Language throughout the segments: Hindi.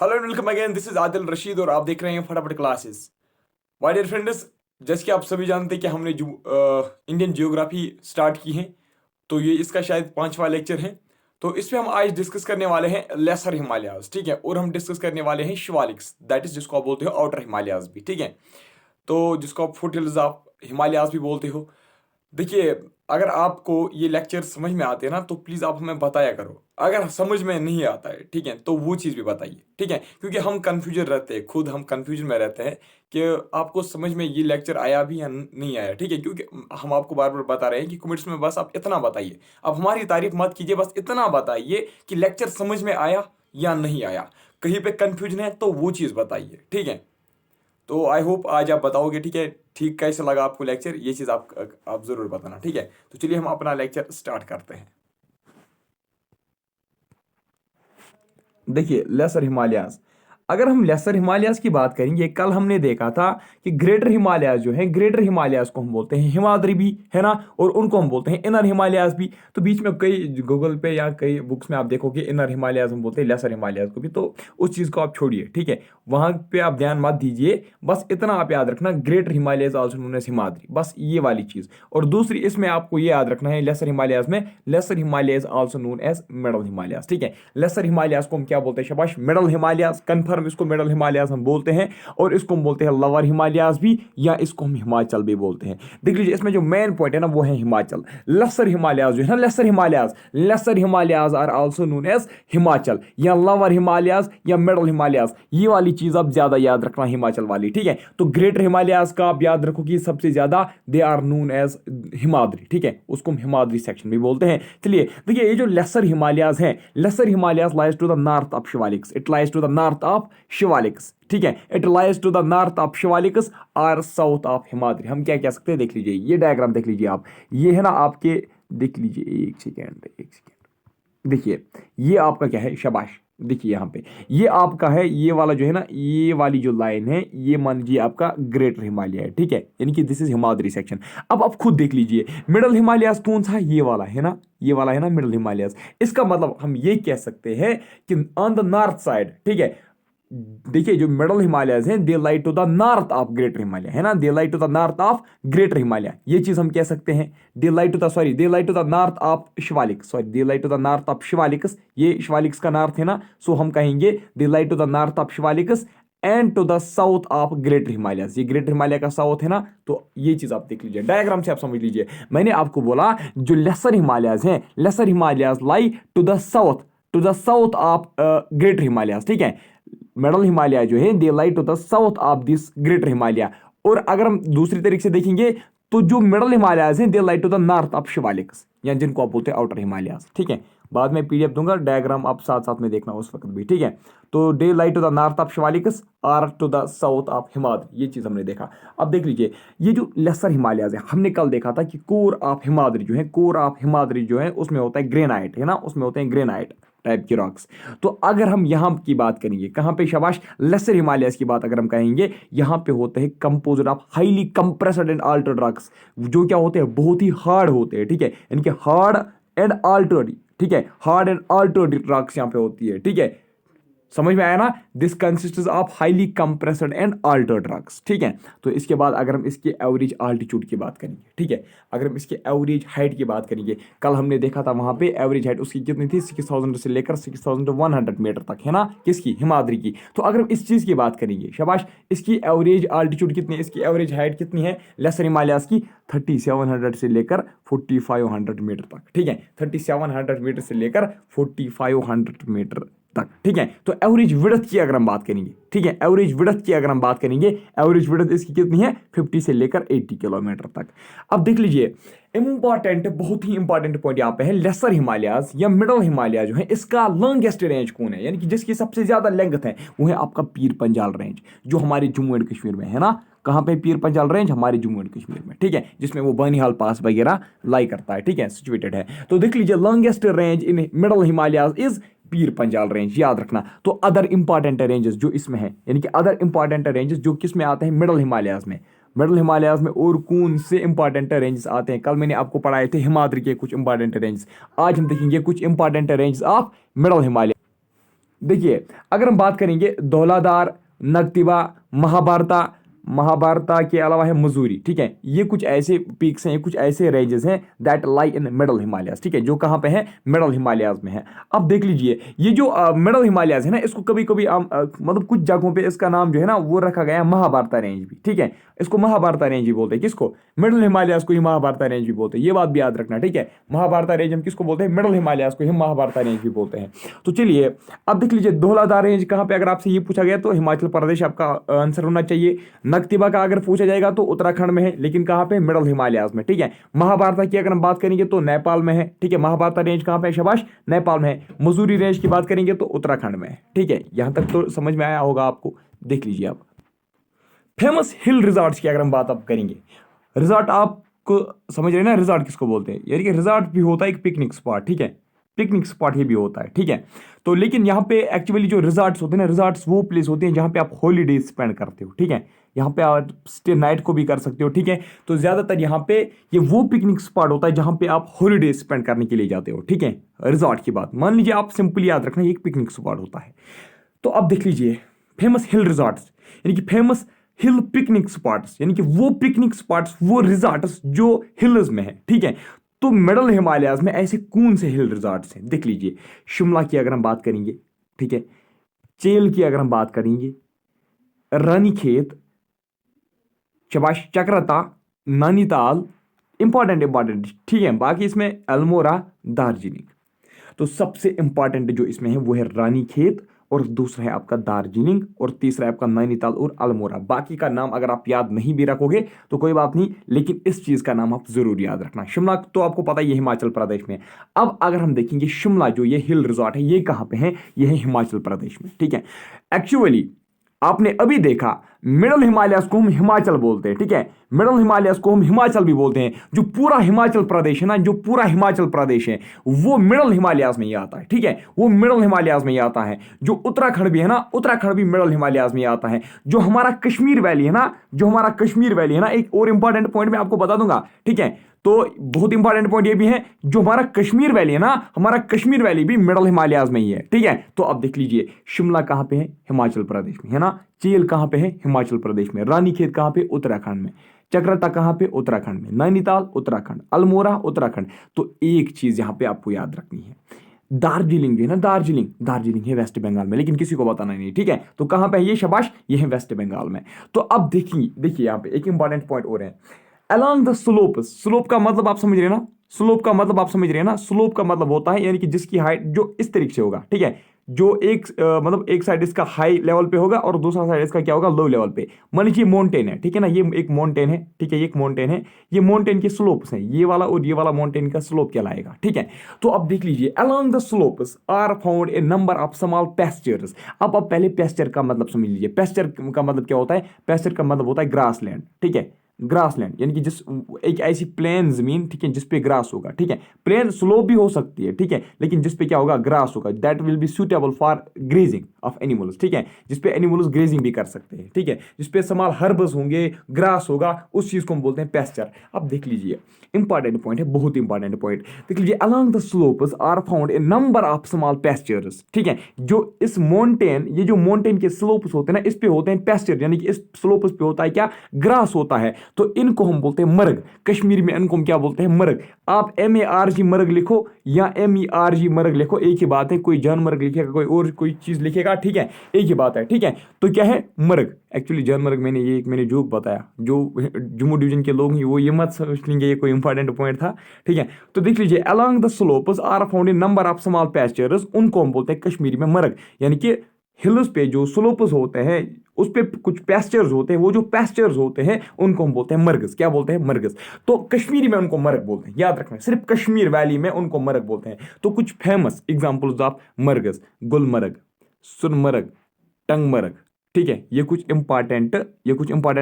Hello and welcome again, this is Adil Rashid और आप देख रहे हैं फटाफट क्लासेस। माय डियर फ्रेंड्स, जैसे कि आप सभी जानते हैं कि हमने जो इंडियन जियोग्राफी स्टार्ट की है, तो ये इसका शायद 5वां लेक्चर है। तो इस पे हम आज डिस्कस करने वाले हैं लेसर हिमालयाज, ठीक है। और हम डिस्कस करने वाले हैं शिवालिक्स, दैट इज जिसको आप बोलते हो आउटर हिमालयाज भी, ठीक है। तो जिसको आप फुट हिल्स ऑफ हिमालयाज भी बोलते हो। देखिए, अगर आपको ये लेक्चर समझ में आते हैं ना, तो प्लीज़ आप हमें बताया करो। अगर समझ में नहीं आता है, ठीक है, तो वो चीज़ भी बताइए, ठीक है। क्योंकि हम कंफ्यूजन रहते हैं, खुद हम कंफ्यूजन में रहते हैं कि आपको समझ में ये लेक्चर आया भी या नहीं आया, ठीक है। क्योंकि हम आपको बार बार बता रहे हैं कि कमेंट्स में बस आप इतना बताइए, आप हमारी तारीफ मत कीजिए, बस इतना बताइए कि लेक्चर समझ में आया या नहीं आया। कहीं पे कंफ्यूजन है तो वो चीज़ बताइए, ठीक है। तो आई होप आज आप बताओगे, ठीक है। ठीक कैसे लगा आपको लेक्चर, ये चीज़ आप ज़रूर बताना, ठीक है। तो चलिए हम अपना लेक्चर स्टार्ट करते हैं। देखिए, लेसर हिमालयाज, अगर हम लेसर हिमालयाज की बात करेंगे, कल हमने देखा था कि ग्रेटर हिमालयाज जो है, ग्रेटर हिमालयाज को हम बोलते हैं हिमाद्री भी, है ना। और उनको हम बोलते हैं इनर हिमालयाज भी। तो बीच में कई गूगल पे या कई बुक्स में आप देखोगे इनर हिमालयाज हम बोलते हैं लेसर हिमालयाज को भी। तो उस चीज़ को आप छोड़िए, ठीक है। वहां पे आप ध्यान मत दीजिए, बस इतना आप याद रखना, greater Himalayas also known as Himadri, बस ये वाली चीज़। और दूसरी इसमें आपको ये याद रखना है, लेसर हिमालयाज में lesser Himalayas also known as middle Himalayas, ठीक है। लेसर हिमालयाज को हम क्या बोलते हैं, शाबाश, मिडल हिमालयाज, कंफर्म, इसको मिडल हिमालयाज हम बोलते हैं। और इसको हम बोलते हैं लोअर हिमालयाज भी, या इसको हम हिमाचल भी बोलते हैं। देख लीजिए, इसमें जो मेन पॉइंट है ना, वो है हिमाचल। लेसर हिमालयाज जो है ना, lesser Himalayas are also known as Himachal, या लोअर हिमालयाज या मिडल हिमालयाज। ये वाली चीज आप ज्यादा याद रखना, हिमाचल वाली, ठीक है। तो ग्रेटर हिमालयाज का आप याद रखो कि सबसे ज्यादा they are known as Himadri, ठीक है। उसको हम हिमाद्री सेक्शन भी बोलते हैं। चलिए देखिए, ये जो लेसर हिमालयाज है, lesser Himalayas lies to the north of Shivaliks, it lies to the north of Shivaliks, ठीक है। It lies to the north of Shivaliks और साउथ ऑफ हिमाद्री। हम क्या कह सकते हैं, देख लीजिए, ये डायग्राम देख लीजिए आप, ये है ना आपके, देख लीजिए, एक सेकेंड, देखिए, ये आपका क्या है, शाबाश, देखिए यहाँ पे ये आपका है, ये वाला जो है ना, ये वाली जो लाइन है, ये मान लीजिए आपका ग्रेटर हिमालय है, ठीक है। यानी कि दिस इज हिमाद्री सेक्शन। अब आप खुद देख लीजिए, मिडल हिमालयाज कौन सा है, ये वाला है ना, ये वाला है ना मिडल हिमालयाज। इसका मतलब हम ये कह सकते हैं कि ऑन द नॉर्थ साइड, ठीक है। देखिए, जो मिडल हिमालयस हैं, they lie to the north of greater Himalaya, है ना, they lie to the north of greater Himalaya, ये चीज हम कह सकते हैं। They lie to the north of Shivalik, they lie to the north of Shivaliks, ये शिवालिक्स का नॉर्थ है ना। सो हम कहेंगे they lie to the north of Shivaliks and to the south of greater Himalayas, ये ग्रेटर हिमालय का साउथ है ना। तो ये चीज आप देख लीजिए, डायग्राम से आप समझ लीजिए। मैंने आपको बोला जो लेसर हिमालयस हैं, lesser Himalayas lie to the south of greater Himalayas, ठीक है। मिडल हिमालय जो है, they lie to the south of this greater Himalaya. और अगर हम दूसरी तरीके से देखेंगे, तो जो मिडल हिमालयाज हैं, they lie to the north of Shivaliks, या जिनको आप बोलते हैं आउटर हिमालयाज, ठीक है। बाद में पीडीएफ दूंगा, डायग्राम आप साथ साथ में देखना उस वक्त भी, ठीक है। तो they lie to the north of Shivaliks और to the south of Himadri, ये चीज हमने देखा। अब देख लीजिए, ये जो लेसर हिमालयाज है, हमने कल देखा था कि कोर ऑफ हिमाद्री जो है, कोर ऑफ हिमाद्री जो है, उसमें होता है ग्रेनाइट, है ना, उसमें होते हैं ग्रेनाइट टाइप की रॉक्स। तो अगर हम यहाँ की बात करेंगे, कहाँ पे, शाबाश, लेसर हिमालयस की बात अगर हम कहेंगे, यहाँ पे होते हैं composed of highly compressed and Altered rocks, जो क्या होते हैं, बहुत ही हार्ड होते हैं, ठीक है। इनके हार्ड एंड अल्टर्ड, ठीक है, हार्ड एंड अल्टर्ड रॉक्स यहाँ पे होती है, ठीक है। समझ में आया ना, this consist of highly compressed and Altered rocks, ठीक है। तो इसके बाद अगर हम इसके एवरेज आल्टीट्यूड की बात करेंगे, ठीक है, अगर हम इसके एवरेज हाइट की बात करेंगे, कल हमने देखा था वहां पे एवरेज हाइट उसकी कितनी थी, 6000 से लेकर 6100 मीटर तक, है ना, किसकी, हिमाद्री की। तो अगर हम इस चीज की बात करेंगे, शाबाश, इसकी एवरेज आल्टीट्यूड कितनी है, इसकी एवरेज हाइट कितनी है लेसर हिमालयाज की, 3700 से लेकर 4500 मीटर तक, ठीक है। 3700 मीटर से लेकर 4500 मीटर तक, ठीक है। तो एवरेज विड्थ की अगर हम बात करेंगे, ठीक है, एवरेज विड्थ की अगर हम बात करेंगे, एवरेज विड्थ इसकी कितनी है, 50 से लेकर 80 किलोमीटर तक। अब देख लीजिए, इंपॉर्टेंट, बहुत ही इंपॉर्टेंट पॉइंट यहाँ पे है, लेसर हिमालयाज या मिडल हिमालय जो है, इसका लॉन्गेस्ट रेंज कौन है, यानी कि जिसकी सबसे ज्यादा लेंथ है, वो है आपका पीर पंजाल रेंज, जो हमारे जम्मू एंड कश्मीर में है ना। कहाँ पे, पीर पंजाल रेंज, हमारे जम्मू एंड कश्मीर में, ठीक है, जिसमें वो बनिहाल पास वगैरह लाई करता है, ठीक है, सिचुएटेड है। तो देख लीजिए, longest range in middle Himalayas is Pir Panjal range, याद रखना। तो अदर इंपॉर्टेंट रेंजेस जो इसमें है, यानी कि अदर इंपॉर्टेंट रेंजेस जो किस में आते हैं, मिडल हिमालयाज में, मिडल हिमालयाज में और कौन से इंपॉर्टेंट रेंजेस आते हैं, कल मैंने आपको पढ़ाए थे हिमाद्री के कुछ इंपॉर्टेंट रेंजेस, आज हम देखेंगे कुछ important ranges of middle Himalaya. देखिए अगर हम बात करेंगे धौलाधार, नगतिबा, महाभारता, महाभारता के अलावा है मसूरी, ठीक है, ये कुछ ऐसे पीक्स हैं, कुछ ऐसे रेंजेस हैं that lie in middle Himalayas, ठीक है, जो कहाँ पे है, मिडल हिमालयाज में है। अब देख लीजिए ये जो मिडल हिमालयाज है ना, इसको कभी कभी मतलब कुछ जगहों पे इसका नाम जो है ना वो रखा गया है महाभारता रेंज भी, ठीक है, इसको महाभारता रेंज भी बोलते हैं, किसको, मिडल हिमालयाज को ही महाभारता रेंज भी बोलते हैं, ये बात भी याद रखना, ठीक है, महाभारता रेंज हम किसको बोलते हैं, मिडल हिमालयाज को ही महाभारता रेंज भी बोलते हैं। तो चलिए अब देख लीजिए धौलाधार रेंज कहाँ पे, अगर आपसे ये पूछा गया तो हिमाचल प्रदेश आपका आंसर होना चाहिए। नगतिबा का अगर पूछा जाएगा तो उत्तराखंड में है, लेकिन कहाँ पे, मिडल हिमालयाज में, ठीक है। महाभारता की अगर हम बात करेंगे तो नेपाल में है, ठीक है, महाभारता रेंज कहाँ पे है, शाबाश, नेपाल में है। मसूरी रेंज की बात करेंगे तो उत्तराखंड में है, ठीक है, यहां तक तो समझ में आया होगा आपको। देख लीजिए आप फेमस हिल रिजॉर्ट्स की अगर हम बात आप करेंगे, रिजॉर्ट आपको समझ रहे हैं ना, रिजॉर्ट किसको बोलते हैं, यानी कि रिजॉर्ट भी होता है एक पिकनिक स्पॉट, ठीक है, पिकनिक स्पॉट ही भी होता है, ठीक है। तो लेकिन यहाँ पे एक्चुअली जो रिजॉर्ट्स होते हैं ना, रिजॉर्ट्स वो प्लेस होते हैं जहाँ पे आप हॉलीडे स्पेंड करते हो, ठीक है, यहाँ पे आप स्टे नाइट को भी कर सकते हो, ठीक है। तो ज्यादातर यहाँ पे ये वो पिकनिक स्पॉट होता है जहाँ पे आप हॉलीडे स्पेंड करने के लिए जाते हो, ठीक है। रिजॉर्ट की बात मान लीजिए आप सिंपली याद रखना, ये एक पिकनिक स्पॉट होता है। तो अब देख लीजिए फेमस हिल रिजॉर्ट्स, यानी कि फेमस हिल पिकनिक स्पॉट्स, यानी कि वो पिकनिक स्पॉट्स, वो रिजॉर्ट्स जो हिल्स में है, ठीक है। तो मिडल हिमालयाज में ऐसे कौन से हिल रिजॉर्ट्स हैं, देख लीजिए शिमला की अगर हम बात करेंगे, ठीक है, चेल की अगर हम बात करेंगे, रानीखेत, शबाश, चक्रता, नैनीताल, इंपॉर्टेंट इंपॉर्टेंट, ठीक है। बाकी इसमें अल्मोड़ा, दार्जिलिंग। तो सबसे इंपॉर्टेंट जो इसमें है वो है रानीखेत, और दूसरा है आपका दार्जिलिंग, और तीसरा है आपका नैनीताल और अल्मोड़ा। बाकी का नाम अगर आप याद नहीं भी रखोगे तो कोई बात नहीं, लेकिन इस चीज का नाम आप जरूर याद रखना। शिमला तो आपको पता है ये हिमाचल प्रदेश में है। अब अगर हम देखेंगे शिमला जो ये हिल रिजॉर्ट है ये कहां पे है, ये है हिमाचल प्रदेश में, ठीक है। एक्चुअली आपने अभी देखा मिडल हिमालयस को हम हिमाचल बोलते हैं, ठीक है, मिडल हिमालयस को हम हिमाचल भी बोलते हैं। जो पूरा हिमाचल प्रदेश है ना, जो पूरा हिमाचल प्रदेश है वो मिडल हिमालयाज में ही आता है, ठीक है, वो मिडल हिमालयाज में ही आता है। जो उत्तराखंड भी है ना, उत्तराखंड भी मिडल हिमालयाज में ही आता है। जो हमारा कश्मीर वैली है ना, जो हमारा कश्मीर वैली है ना, एक और इंपॉर्टेंट पॉइंट मैं आपको बता दूंगा, ठीक है। तो बहुत इंपॉर्टेंट पॉइंट ये भी है, जो हमारा कश्मीर वैली है ना, हमारा कश्मीर वैली भी मिडल हिमालयाज में ही है, ठीक है। तो अब देख लीजिए शिमला कहां पे है, हिमाचल प्रदेश में है ना, चेल कहां पे है, हिमाचल प्रदेश में, रानीखेत कहां पे, उत्तराखंड में, चक्रता कहां पे, उत्तराखंड में, नैनीताल उत्तराखंड, अल्मोड़ा उत्तराखंड। तो एक चीज यहां पे आपको याद रखनी है, दार्जिलिंग है ना, दार्जिलिंग, दार्जिलिंग है वेस्ट बंगाल में, लेकिन किसी को बताना नहीं, ठीक है। तो कहां पे है ये, शाबाश, ये है वेस्ट बंगाल में। तो अब देखिए देखिए यहाँ पे एक इंपॉर्टेंट पॉइंट और है, अलोंग द स्लोप। स्लोप का मतलब आप समझ रहे हैं ना, स्लोप का मतलब आप समझ रहे हैं ना, स्लोप का मतलब होता है यानी कि जिसकी हाइट जो इस तरीके से होगा, ठीक है, जो एक मतलब एक साइड इसका हाई लेवल पे होगा और दूसरा साइड इसका क्या होगा, लो लेवल पे। मान लीजिए माउंटेन है, ठीक है ना, ये एक माउंटेन है, ठीक है, ये एक माउंटेन है, ये माउंटेन के स्लोप्स हैं, ये वाला और ये वाला माउंटेन का स्लोप कहलाएगा, ठीक है। तो अब देख लीजिए along the slopes are found a number of small pastures. अब पहले पेस्चर का मतलब समझ लीजिए, पेस्चर का मतलब क्या होता है, पेस्चर का मतलब होता है ग्रास लैंड, ठीक है, ग्रासलैंड यानी कि जिस एक ऐसी प्लेन जमीन, ठीक है, जिसपे ग्रास होगा, ठीक है, प्लेन स्लोप भी हो सकती है, ठीक है, लेकिन जिसपे क्या होगा, ग्रास होगा, that will be suitable for grazing of animals, ठीक है, जिसपे एनिमल्स ग्रेजिंग भी कर सकते हैं, ठीक है, जिसपे स्मॉल हर्ब्स होंगे, ग्रास होगा, उस चीज को हम बोलते हैं पेस्चर। अब देख लीजिए इंपॉर्टेंट पॉइंट है, बहुत इंपॉर्टेंट पॉइंट, देख लीजिए along the slopes are found a number of small pastures, ठीक है, जो इस माउंटेन, ये जो माउंटेन के स्लोप्स होते हैं ना, इस पे होते हैं पेस्चर, यानी कि इस स्लोप्स पे होता है क्या, ग्रास होता है। तो इनको हम बोलते हैं मर्ग, कश्मीरी में इनको हम क्या बोलते हैं, मर्ग। आप MARG मर्ग लिखो या MERG मर्ग लिखो, एक ही बात है, कोई जानमर्ग लिखेगा, कोई और कोई चीज लिखेगा, ठीक है, एक ही बात है, ठीक है। तो क्या है, मर्ग। एक्चुअली जानमर्ग मैंने जोक बताया, जो जम्मू डिवीजन के लोग हैं वो ये मत समझ लेंगे ये कोई इंपॉर्टेंट पॉइंट था, ठीक है। तो देख लीजिए along the slopes are found in number of small pastures, उनको हम बोलते हैं कश्मीरी में मर्ग, यानी कि हिल्स पे जो स्लोप्स होते हैं उस पे कुछ पेस्चर्स होते हैं, वो जो पेस्चर्स होते हैं उनको हम बोलते हैं मर्गस। क्या बोलते हैं, मर्गस। तो कश्मीरी में उनको मर्ग बोलते हैं, याद रखना, सिर्फ कश्मीर वैली में उनको मर्ग बोलते हैं। तो कुछ famous examples of margs, Gulmarg, Sonmarg, Tangmarg, ठीक है, ये कुछ इंपॉर्टेंट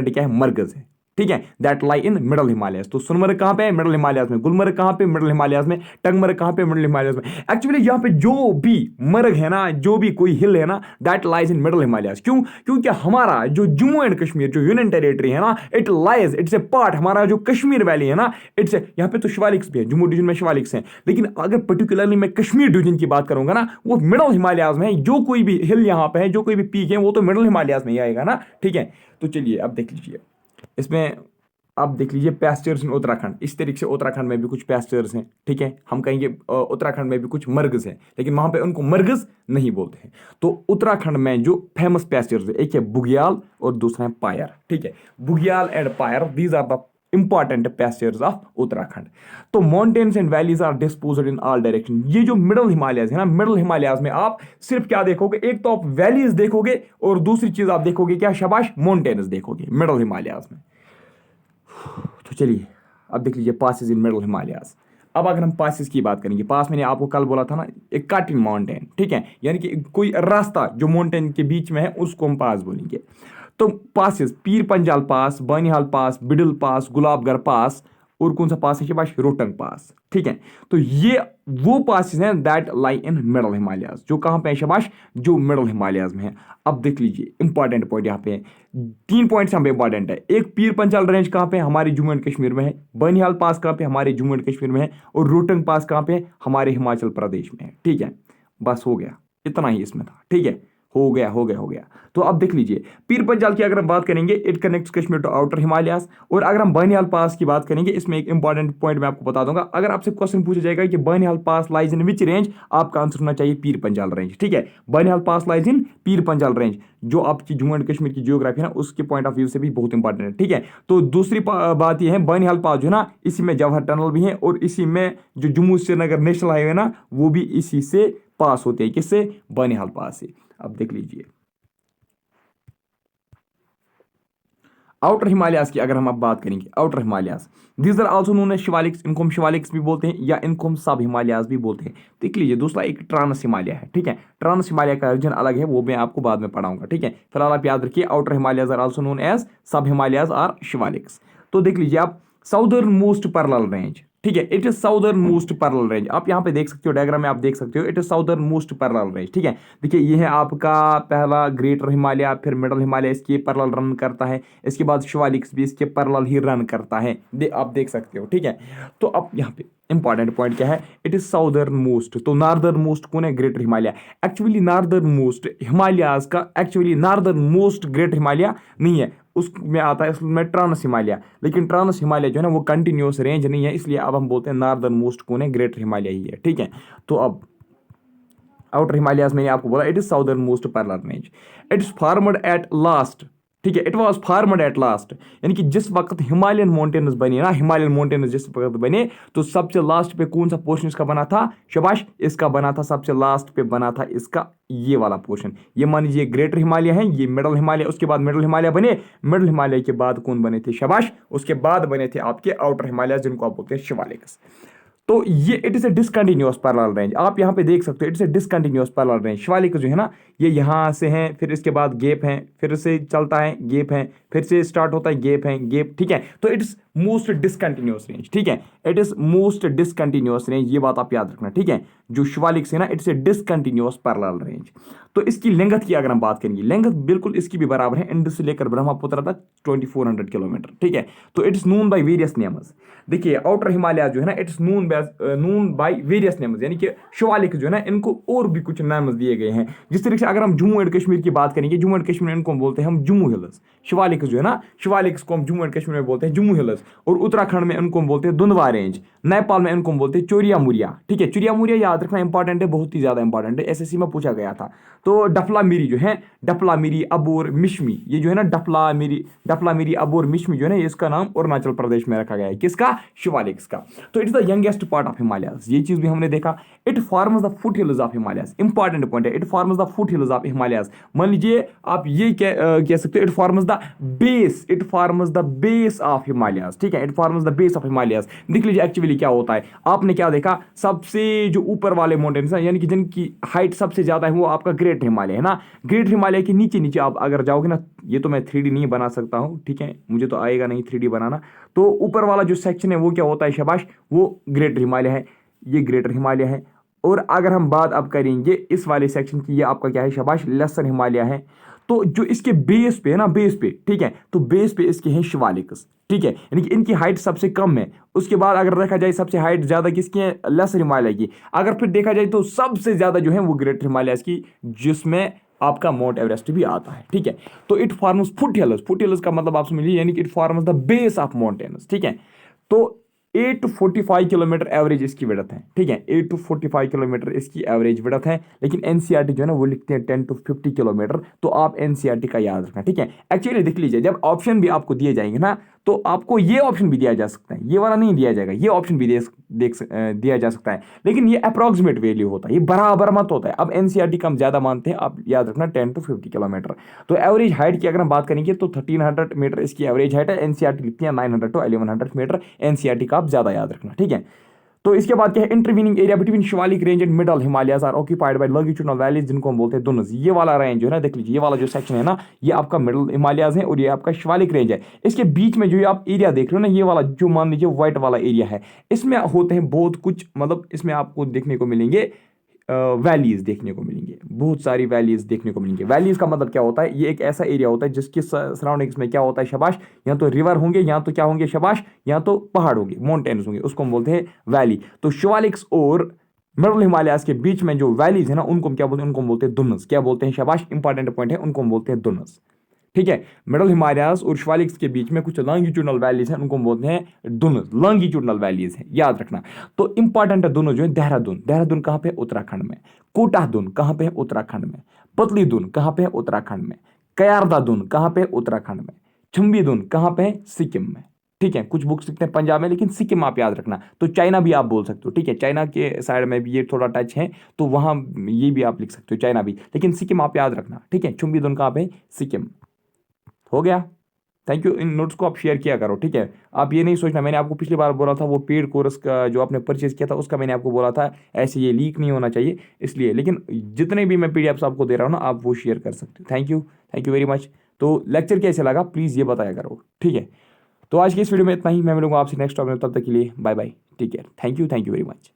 क्या है, मर्गस है। ठीक है, that lie in middle Himalayas. तो सोनमर्ग कहाँ पे है? मिडल हिमालयस में। गुलमर्ग कहाँ पे? मिडल हिमालयस में। टंगमर्ग कहाँ पे? मिडल हिमालयस में। एक्चुअली यहाँ पे जो भी मर्ग है ना, जो भी कोई हिल है ना, that lies in middle Himalayas. क्यों? क्योंकि हमारा जो जम्मू एंड कश्मीर जो यूनियन टेरिटरी है ना, it lies, it's a part, हमारा जो कश्मीर वैली है ना, इट्स यहाँ पे तो शिवालिक्स भी है, जम्मू डिवीजन में शिवालिक्स है, लेकिन अगर पर्टिकुलरली मैं कश्मीर डिवीजन की बात करूंगा ना, वो मिडल हिमालयस में है। जो कोई भी हिल यहाँ पे है, जो कोई भी पीक है, वो तो मिडल हिमालयस में ही आएगा ना। ठीक है, तो चलिए अब देख लीजिए इसमें, आप देख लीजिए पैस्चर्स इन उत्तराखंड। इस तरीके से उत्तराखंड में भी कुछ पैस्चर्स हैं। ठीक है, हम कहेंगे उत्तराखंड में भी कुछ मर्गज हैं, लेकिन वहां पे उनको मर्गज नहीं बोलते हैं। तो उत्तराखंड में जो फेमस पैस्चर्स है, एक है बुग्याल और दूसरा है पायर। ठीक है, bugyal and payar, these are the important pastures of Uttarakhand. तो mountains and valleys are disposed in all direction. ये जो मिडल हिमालयस है ना, मिडल हिमालयस में आप सिर्फ क्या देखोगे? एक तो आप वैलीज देखोगे और दूसरी चीज आप देखोगे क्या? शाबाश, माउंटेन्स देखोगे मिडल हिमालयस में। तो चलिए अब देख लीजिए पासेस इन मिडल हिमालयस। अब अगर हम पासेस की बात करेंगे, पास मैंने आपको कल बोला था ना, एक काटिन माउंटेन। ठीक है, यानी कि कोई रास्ता जो माउंटेन के बीच में है, उसको हम पास बोलेंगे। तो पासेस, पीर पंजाल पास, बानिहाल पास, बिडल पास, गुलाबगर पास, और कौन सा पास है शाबाश? रोहतंग पास। ठीक है, तो ये वो पासेस हैं that lie in middle Himalayas, जो कहां पे है शाबाश? जो मिडल हिमालयस में है। अब देख लीजिए इंपॉर्टेंट पॉइंट यहाँ पे है, 3 पॉइंट्स यहाँ पे इंपॉर्टेंट है। एक, पीर पंजाल रेंज कहां पे? हमारे जम्मू एंड कश्मीर में है। बनिहाल पास कहां पे? हमारे जम्मू एंड कश्मीर में है। और रोहतंग पास कहां पे? हमारे हिमाचल प्रदेश में है। ठीक है, बस हो गया, इतना ही इसमें था। ठीक है, हो गया हो गया हो गया। तो अब देख लीजिए पीर पंजाल की अगर हम बात करेंगे, it connects Kashmir to outer Himalayas. और अगर हम बनिहाल पास की बात करेंगे, इसमें एक इंपॉर्टेंट पॉइंट मैं आपको बता दूंगा। अगर आपसे क्वेश्चन पूछा जाएगा कि बनिहाल पास लाइज इन विच रेंज, आपका आंसर होना चाहिए पीर पंजाल रेंज। ठीक है, बनिहाल पास lies in Pir Panjal range, जो आपकी जम्मू एंड कश्मीर की जियोग्राफी है ना, उसके पॉइंट ऑफ व्यू से भी बहुत इंपॉर्टेंट है। ठीक है, तो दूसरी बात यह है, बनिहाल पास जो है ना, इसी में जवाहर टनल भी है, और इसी में जो जम्मू श्रीनगर नेशनल हाईवे ना, वो भी इसी से पास होते हैं। किससे? बनिहाल पास से। अब देख लीजिए आउटर हिमालयस की अगर हम अब बात करेंगे, outer Himalayas, these are also known as Shivaliks. इनको हम शिवालिक्स भी बोलते हैं, या इनको हम सब हिमालयस भी बोलते हैं। देख लीजिए दूसरा एक ट्रांस हिमालय है। ठीक है, ट्रांस हिमालय का रीजन अलग है, वो मैं आपको बाद में पढ़ाऊंगा। ठीक है, फिलहाल आप याद रखिए outer Himalayas are also known as sub Himalayas are Shivaliks. तो देख लीजिए आप, साउदर्न मोस्ट पैरेलल रेंज। ठीक है, it is southern most parallel range. आप यहाँ पे देख सकते हो, डायग्राम में आप देख सकते हो, it is southern most parallel range. ठीक है, देखिए ये है आपका पहला ग्रेटर हिमालय, फिर मिडल हिमालय इसके पैरेलल रन करता है, इसके बाद शिवालिक्स भी इसके पैरेलल ही रन करता है, आप देख सकते हो। ठीक है, तो अब यहाँ पे इंपॉर्टेंट पॉइंट क्या है? It is southernmost. तो नॉर्दर्न मोस्ट कौन है? Greater Himalaya. Actually northernmost Himalayas का actually northernmost greater Himalaya नहीं है, उसमें आता है इसमें ट्रांस हिमालय। लेकिन ट्रांस हिमालय जो है ना, वो कंटिन्यूअस रेंज नहीं है, इसलिए अब हम बोलते हैं नॉर्दर्न मोस्ट कौन है? ग्रेटर हिमालय ही है। ठीक है, तो अब आउटर हिमालयस मैंने आपको बोला, it is southern most parallel range. It is formed at last. ठीक है, it was formed at last, यानी कि जिस वक्त हिमालयन माउंटेन्स बने ना, हिमालयन माउंटेन्स जिस वक्त बने, तो सबसे लास्ट पे कौन सा पोर्शन इसका बना था? शाबाश, इसका बना था, सबसे लास्ट पे बना था इसका ये वाला पोर्शन। ये मान लीजिए ग्रेटर हिमालय है, ये मिडल हिमालय, उसके बाद मिडल हिमालय बने, मिडल हिमालय के बाद कौन बने थे? शाबाश, उसके बाद बने थे आपके आउटर हिमालय, जिनको आप बोलते हैं शिवालिक्स। तो ये it is a discontinuous parallel range. आप यहाँ पे देख सकते हो, it is a discontinuous parallel range. Shivalik जो है ना, ये यहाँ से है, फिर इसके बाद गेप है, फिर से चलता है, गेप है, फिर से स्टार्ट होता है, गेप है, गेप। ठीक है, तो it is most discontinuous range. ठीक है, it is most discontinuous range, ये बात आप याद रखना। ठीक है, जो शिवालिक है ना, it's a discontinuous parallel range. तो इसकी लेंथ की अगर हम बात करेंगे, लेंथ बिल्कुल इसकी भी बराबर है, इंडस से लेकर ब्रह्मपुत्र तक 2400 किलोमीटर। ठीक है, तो it's known by various names. देखिए आउटर हिमालय जो है ना, it's known by various names, यानी कि शिवालिक जो है ना, इनको और भी कुछ नाम दिए गए हैं। जिस तरीके से अगर हम जम्मू एंड कश्मीर की बात करेंगे, जम्मू एंड कश्मीर में इनको बोलते हैं हम जम्मू हिल्स। शिवालिक जो है ना, शिवालिक्स को हम जम्मू एंड कश्मीर में बोलते हैं जम्मू हिल्स, और उत्तराखंड में इनको बोलते हैं दुंदवा रेंज, नेपाल में इनको बोलते हैं चोरिया मुरिया। ठीक है, चोरिया मुरिया याद रखना इंपॉर्टेंट है, बहुत ही ज्यादा इंपॉर्टेंट है, एसएससी में पूछा गया था। तो डफला मिरी जो है, डफला मिरी, अबोर, मिश्मी, ये जो है ना डफला मिरी, अबोर, मिश्मी जो है ना, इसका नाम अरुणाचल प्रदेश में रखा गया है। किसका? शिवालिक्स का। तो it's the youngest part of Himalayas, ये चीज भी हमने देखा। It forms the foothills of Himalayas, important point है, it forms the foothills of Himalayas. मान लीजिए आप ये कह सकते हो, it forms the base, it forms the base of Himalayas. Himalayas, ठीक है, it forms the base of Himalayas. देख लीजिए एक्चुअली क्या होता है, आपने क्या देखा, सबसे जो ऊपर वाले माउंटेन्स हैं यानी कि जिनकी हाइट सबसे ज्यादा है वो आपका ग्रेट हिमालय है ना। ग्रेट हिमालय के नीचे नीचे आप अगर जाओगे ना, ये तो मैं 3D नहीं बना सकता हूँ, ठीक है, मुझे तो आएगा नहीं 3D बनाना। तो ऊपर वाला जो सेक्शन है वो क्या होता है, शाबाश, वो ग्रेटर हिमालय है, ये ग्रेटर हिमालय है। और अगर हम बात अब करेंगे इस वाले सेक्शन की, ये आपका क्या है, शाबाश, लेसर हिमालय है। तो जो इसके बेस पे है ना, बेस पे, ठीक है, तो बेस पे इसके हैं शिवालिक्स, ठीक है, यानी कि इनकी हाइट सबसे कम है। उसके बाद अगर देखा जाए सबसे हाइट ज्यादा किसकी है, लेसर हिमालय की। अगर फिर देखा जाए तो सबसे ज्यादा जो है वो ग्रेटर हिमालयस की, जिसमें आपका माउंट एवरेस्ट भी आता है, ठीक है। तो it forms foot hills, foot hills का मतलब आप समझिए यानी कि it forms the base of mountains, ठीक है। तो 8 to 45 किलोमीटर एवरेज इसकी विड्थ है, ठीक है, 8 to 45 किलोमीटर इसकी एवरेज विड्थ है। लेकिन एनसीईआरटी जो है ना वो लिखते हैं 10 to 50 किलोमीटर, तो आप एनसीईआरटी का याद रखना, ठीक है। एक्चुअली देख लीजिए, जब ऑप्शन भी आपको दिए जाएंगे ना, तो आपको ये ऑप्शन भी दिया जा सकता है, ये वाला नहीं दिया जाएगा, ये ऑप्शन भी दिया जा सकता है, लेकिन ये अप्रॉक्सीमेट वैल्यू होता है, ये बराबर मत होता है। अब एनसीईआरटी का हम ज्यादा मानते हैं, आप याद रखना 10 to 50 किलोमीटर। तो एवरेज हाइट की अगर हम बात करेंगे तो 1300 मीटर इसकी एवरेज हाइट है, एनसीईआरटी लिखती है 900 to 1100 मीटर, एनसीईआरटी का आप ज्यादा याद रखना, ठीक है। तो इसके बाद क्या है, intervening area between Shivalik range and middle Himalayas are occupied by longitudinal valleys, जिनको हम बोलते हैं दुनस। ये वाला रेंज जो है ना, देख लीजिए, ये वाला जो सेक्शन है ना, ये आपका मिडल हिमालयाज है और ये आपका शिवालिक रेंज है। इसके बीच में जो आप एरिया देख रहे हो ना, ये वाला जो मान लीजिए व्हाइट वाला एरिया है, इसमें होते हैं बहुत कुछ, मतलब इसमें आपको देखने को मिलेंगे वैलीज, देखने को मिलेंगे बहुत सारी वैलीज देखने को मिलेंगे। वैलीज का मतलब क्या होता है, ये एक ऐसा एरिया होता है जिसके सराउंडिंग्स में क्या होता है, शाबाश, या तो रिवर होंगे, या तो क्या होंगे, शाबाश, या तो पहाड़ होंगे, माउंटेन्स होंगे, उसको हम बोलते हैं वैली। तो शिवालिक्स और मिडल हिमालयाज के बीच में जो वैलीज है ना, उनको हम क्या बोलते हैं, उनको हम बोलते हैं दुनस। क्या बोलते हैं, शाबाश, इंपॉर्टेंट पॉइंट है, उनको हम बोलते हैं दुनस, ठीक है। मिडल हिमालयाज और शिवालिक्स के बीच में कुछ लॉन्गिट्यूडनल वैलीज हैं, उनको हम बोलते हैं दुनस, लॉन्गिट्यूडनल वैलीज हैं, याद रखना। तो इंपॉर्टेंट है दोनों जो है, देहरादून, देहरादून कहाँ पे, उत्तराखंड में। कोटादून कहाँ पे है, उत्तराखंड में। पतलीदून कहाँ पे है, उत्तराखंड में। कयारदादून कहाँ पे, उत्तराखंड में। छम्बीदून कहाँ पे है, सिक्किम में, ठीक है। कुछ बुक्स लिखते हैं पंजाब में, लेकिन सिक्किम आप याद रखना। तो चाइना भी आप बोल सकते हो, ठीक है, चाइना के साइड में भी ये थोड़ा टच है, तो वहां ये भी आप लिख सकते हो, चाइना भी, लेकिन सिक्किम आप याद रखना, ठीक है। छुम्बीदून कहाँ पे, सिक्किम। हो गया, थैंक यू। इन नोट्स को आप शेयर किया करो, ठीक है। आप ये नहीं सोचना, मैंने आपको पिछली बार बोला था वो पेड कोर्स का जो आपने परचेज किया था, उसका मैंने आपको बोला था ऐसे ये लीक नहीं होना चाहिए, इसलिए। लेकिन जितने भी मैं पीडीएफ्स आपको दे रहा हूँ ना, आप वो शेयर कर सकते हो। Thank you very much. तो लेक्चर कैसे लगा प्लीज़ ये बताया करो, ठीक है। तो आज की इस वीडियो में इतना ही, मैं मिलूंगा आपसे नेक्स्ट टॉपिक में, तब तक के लिए bye bye, take care, thank you very much.